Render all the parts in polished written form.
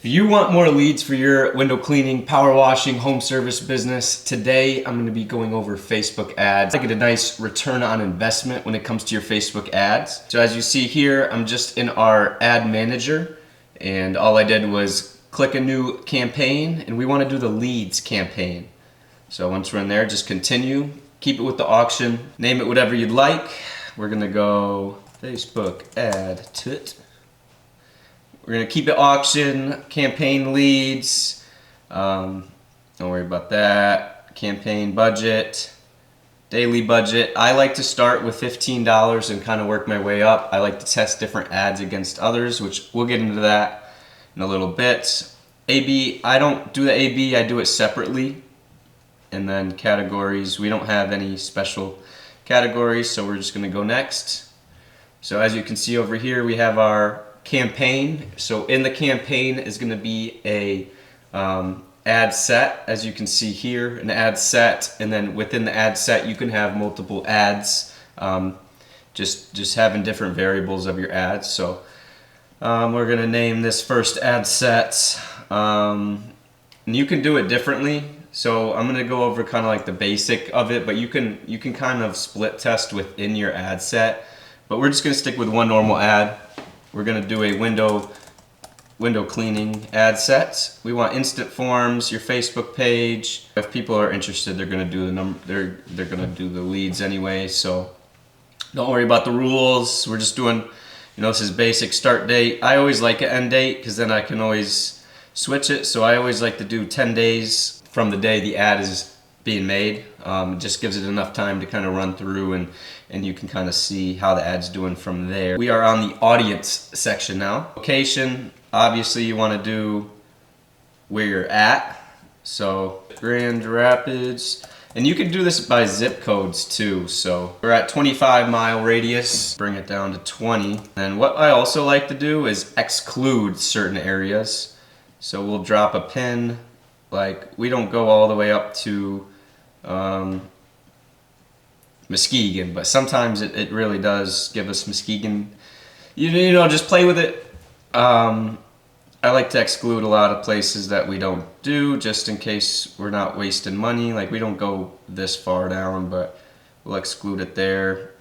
If you want more leads for your window cleaning, power washing, home service business, today I'm going to be going over Facebook ads. I get a nice return on investment when it comes to your Facebook ads. So as you see here, I'm just in our ad manager, and all I did was click a new campaign, and we want to do the leads campaign. So once we're in there, just continue, keep it with the auction, name it whatever you'd like. We're going to go Facebook ad tit. We're going to keep it auction, campaign leads, don't worry about that, campaign budget, daily budget. I like to start with $15 and kind of work my way up. I like to test different ads against others, which we'll get into that in a little bit. A/B, I don't do the A/B, I do it separately. And then categories, we don't have any special categories, so we're just going to go next. So as you can see over here, we have our campaign. So in the campaign is going to be a ad set, as you can see here, an ad set, and then within the ad set you can have multiple ads, just having different variables of your ads. So we're going to name this first ad set, and you can do it differently. So I'm going to go over kind of like the basic of it, but you can kind of split test within your ad set. But we're just going to stick with one normal ad. We're going to do a window cleaning ad set. We want instant forms, your Facebook page. If people are interested, they're going to do they're going to do the leads anyway. So don't worry about the rules. We're just doing, this is basic start date. I always like an end date because then I can always switch it. So I always like to do 10 days from the day the ad is being made. It just gives it enough time to kind of run through, and you can kind of see how the ad's doing from there. We are on the audience section now. Location, obviously you want to do where you're at. So Grand Rapids, and you can do this by zip codes too. So we're at 25-mile radius, bring it down to 20. And what I also like to do is exclude certain areas. So we'll drop a pin, like we don't go all the way up to Muskegon, but sometimes it really does give us Muskegon. Just play with it. I like to exclude a lot of places that we don't do, just in case we're not wasting money. Like we don't go this far down, but we'll exclude it there.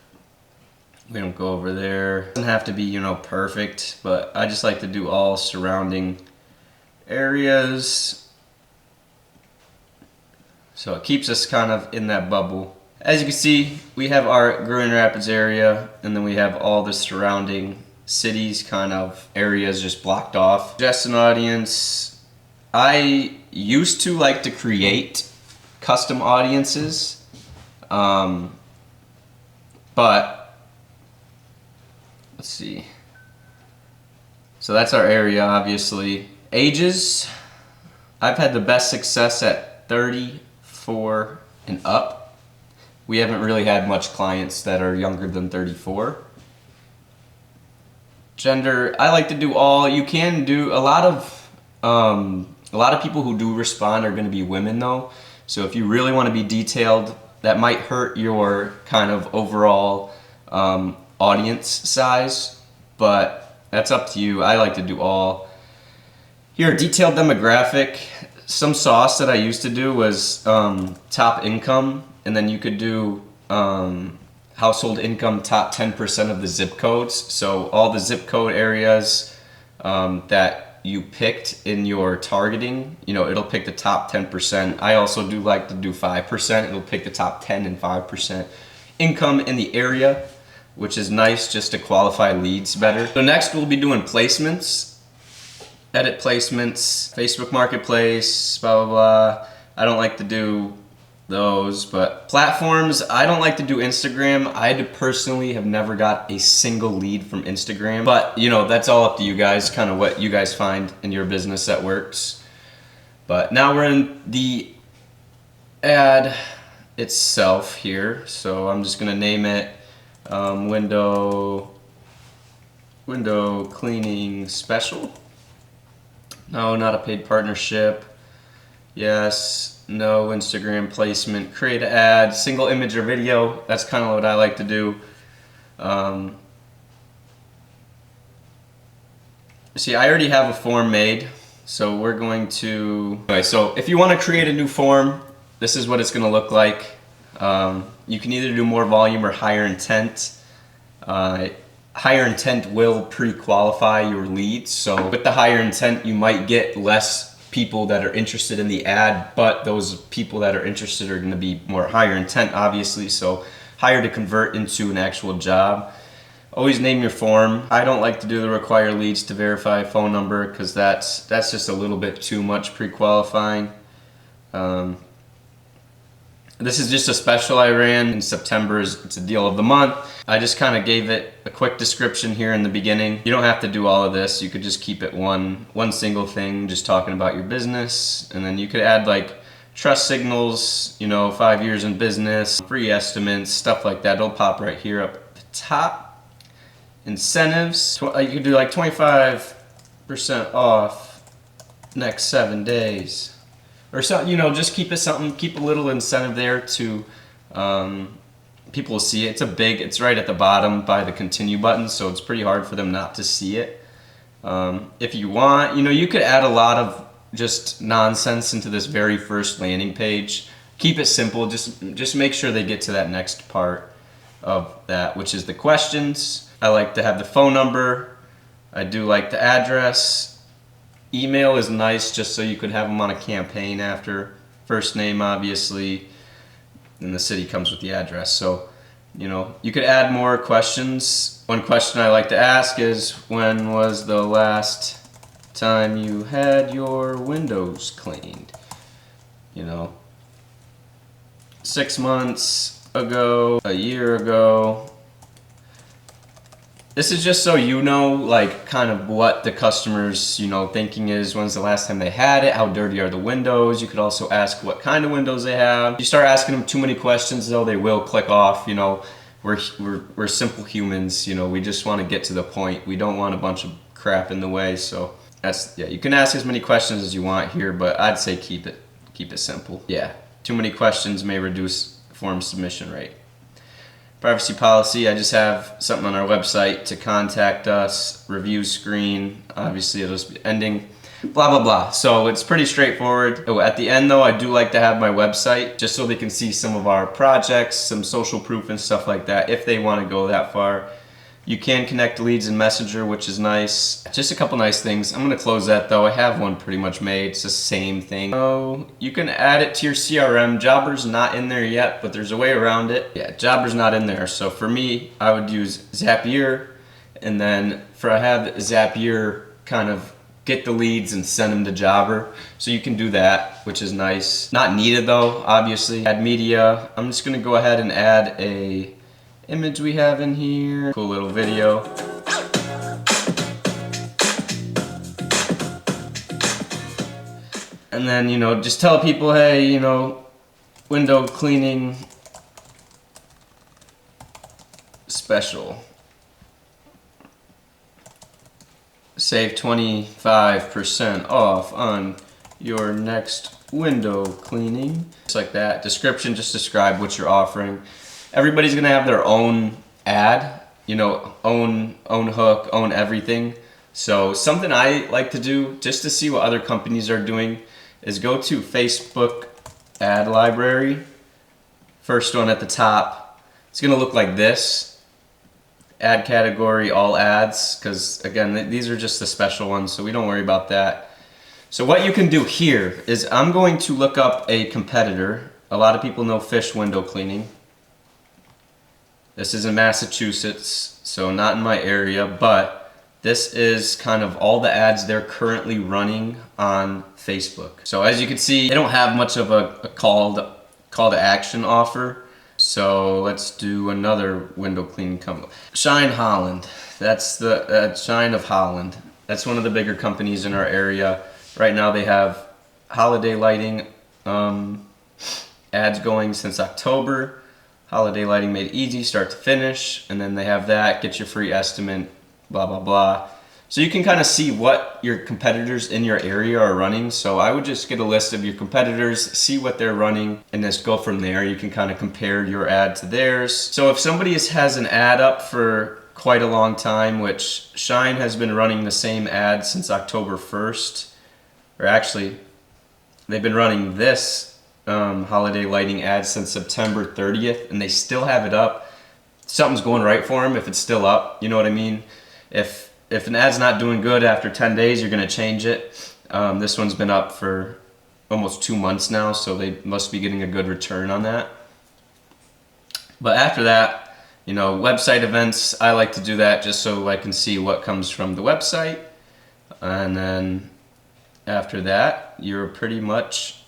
We don't go over there. It doesn't have to be, perfect, but I just like to do all surrounding areas. So it keeps us kind of in that bubble. As you can see, we have our Grand Rapids area, and then we have all the surrounding cities kind of areas just blocked off. Just an audience. I used to like to create custom audiences, but let's see. So that's our area, obviously. Ages, I've had the best success at 34 and up. We haven't really had much clients that are younger than 34. Gender, I like to do all. You can do a lot of people who do respond are going to be women though. So if you really want to be detailed, that might hurt your kind of overall audience size, but that's up to you. I like to do all. Here, detailed demographic. Some sauce that I used to do was top income, and then you could do household income top 10% of the zip codes. So all the zip code areas that you picked in your targeting, it'll pick the top 10%. I also do like to do 5%. It'll pick the top 10 and 5% income in the area, which is nice just to qualify leads better. So next we'll be doing placements. Edit placements, Facebook Marketplace, blah, blah, blah. I don't like to do those, but platforms, I don't like to do Instagram. I personally have never got a single lead from Instagram, but that's all up to you guys, kind of what you guys find in your business that works. But now we're in the ad itself here, so I'm just gonna name it window cleaning special. No, not a paid partnership. Yes, no Instagram placement. Create an ad, single image or video. That's kind of what I like to do. See, I already have a form made. So we're going to, okay, so if you want to create a new form, this is what it's going to look like. You can either do more volume or higher intent. Higher intent will pre-qualify your leads. So with the higher intent, you might get less people that are interested in the ad, but those people that are interested are going to be more higher intent, obviously. So higher to convert into an actual job. Always name your form. I don't like to do the require leads to verify phone number because that's just a little bit too much pre-qualifying. This is just a special I ran in September. It's a deal of the month. I just kind of gave it a quick description here in the beginning. You don't have to do all of this. You could just keep it one single thing, just talking about your business. And then you could add like trust signals, 5 years in business, free estimates, stuff like that. It'll pop right here up at the top. Incentives, you could do like 25% off next 7 days. Or so, just keep a little incentive there to, people will see it. It's right at the bottom by the continue button, so it's pretty hard for them not to see it. If you want, you could add a lot of just nonsense into this very first landing page. Keep it simple, just make sure they get to that next part of that, which is the questions. I like to have the phone number. I do like the address. Email is nice just so you could have them on a campaign after. First name, obviously, and the city comes with the address. So, you could add more questions. One question I like to ask is, when was the last time you had your windows cleaned? 6 months ago, a year ago. This is just so like kind of what the customer's, thinking is. When's the last time they had it? How dirty are the windows? You could also ask what kind of windows they have. If you start asking them too many questions, though, they will click off. We're simple humans. We just want to get to the point. We don't want a bunch of crap in the way. So you can ask as many questions as you want here, but I'd say keep it simple. Yeah, too many questions may reduce form submission rate. Privacy policy, I just have something on our website to contact us, review screen, obviously it'll just be ending, blah, blah, blah. So it's pretty straightforward. Oh, at the end though, I do like to have my website just so they can see some of our projects, some social proof and stuff like that if they want to go that far. You can connect leads in Messenger, which is nice. Just a couple nice things. I'm going to close that though. I have one pretty much made. It's the same thing. So you can add it to your CRM. Jobber's not in there yet, but there's a way around it. Yeah, Jobber's not in there. So for me, I would use Zapier, and then I have Zapier kind of get the leads and send them to Jobber. So you can do that, which is nice. Not needed though, obviously. Add media. I'm just going to go ahead and add a image we have in here. Cool little video. And then, just tell people, hey, window cleaning special. Save 25% off on your next window cleaning. Just like that. Description, just describe what you're offering. Everybody's gonna have their own ad, own hook, own everything. So something I like to do just to see what other companies are doing is go to Facebook ad library. First one at the top. It's gonna look like this. Ad category, all ads, because again, these are just the special ones, so we don't worry about that. So what you can do here is I'm going to look up a competitor. A lot of people know Fish Window Cleaning. This is in Massachusetts, so not in my area, but this is kind of all the ads they're currently running on Facebook. So as you can see, they don't have much of a call to action offer. So let's do another window cleaning company. Shine Holland. That's the Shine of Holland. That's one of the bigger companies in our area. Right now they have holiday lighting ads going since October. Holiday lighting made easy, start to finish, and then they have that, get your free estimate, blah, blah, blah. So you can kind of see what your competitors in your area are running. So I would just get a list of your competitors, see what they're running, and just go from there. You can kind of compare your ad to theirs. So if somebody has an ad up for quite a long time, which Shine has been running the same ad since October 1st, or actually, they've been running this holiday lighting ad since September 30th, and they still have it up. Something's going right for them if it's still up. You know what I mean? If an ad's not doing good after 10 days, you're going to change it. This one's been up for almost 2 months now, so they must be getting a good return on that. But after that, you know, website events, I like to do that just so I can see what comes from the website. And then after that, you're pretty much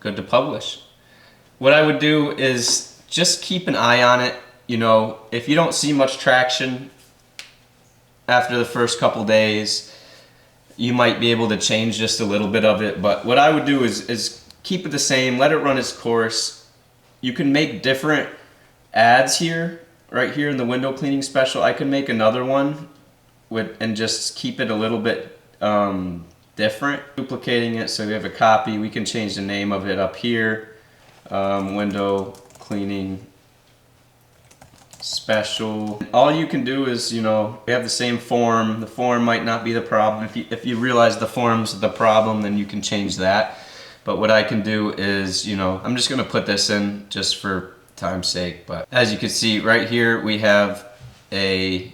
good to publish. What I would do is just keep an eye on it. You know, if you don't see much traction after the first couple days, you might be able to change just a little bit of it. But what I would do is keep it the same, let it run its course. You can make different ads here, right here in the window cleaning special. I can make another one and just keep it a little bit different, duplicating it so we have a copy. We can change the name of it up here, window cleaning special. All you can do is, you know, we have the same form. The form might not be the problem. If you realize the form's the problem, then you can change that. But what I can do is, you know, I'm just gonna put this in just for time's sake. But as you can see right here, we have a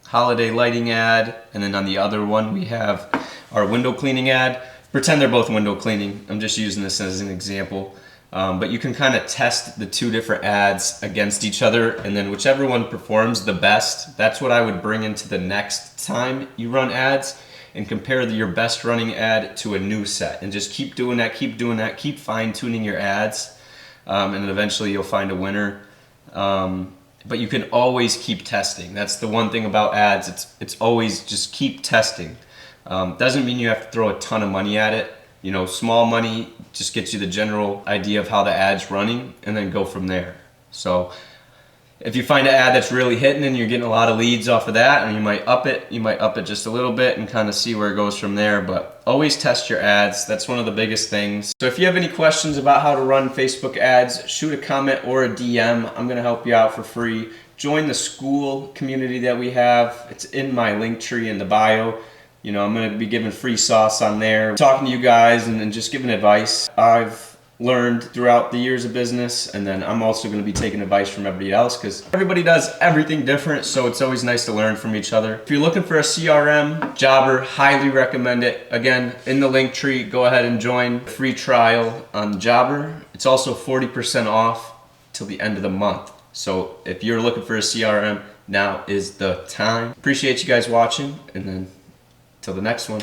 holiday lighting ad, and then on the other one we have our window cleaning ad. Pretend they're both window cleaning. I'm just using this as an example. But you can kind of test the two different ads against each other, and then whichever one performs the best, that's what I would bring into the next time you run ads, and compare your best running ad to a new set, and just keep doing that, keep fine-tuning your ads, and then eventually you'll find a winner. But you can always keep testing. That's the one thing about ads. It's always just keep testing. Doesn't mean you have to throw a ton of money at it. You know, small money just gets you the general idea of how the ad's running, and then go from there. So if you find an ad that's really hitting and you're getting a lot of leads off of that, and you might up it just a little bit and kind of see where it goes from there. But always test your ads. That's one of the biggest things. So if you have any questions about how to run Facebook ads, shoot a comment or a DM. I'm gonna help you out for free. Join the Skool community that we have. It's in my link tree in the bio. You know, I'm going to be giving free sauce on there, talking to you guys and just giving advice I've learned throughout the years of business. And then I'm also going to be taking advice from everybody else, because everybody does everything different. So it's always nice to learn from each other. If you're looking for a CRM jobber, highly recommend it. Again, in the link tree, go ahead and join the free trial on Jobber. It's also 40% off till the end of the month. So if you're looking for a CRM, now is the time. Appreciate you guys watching, and then till the next one.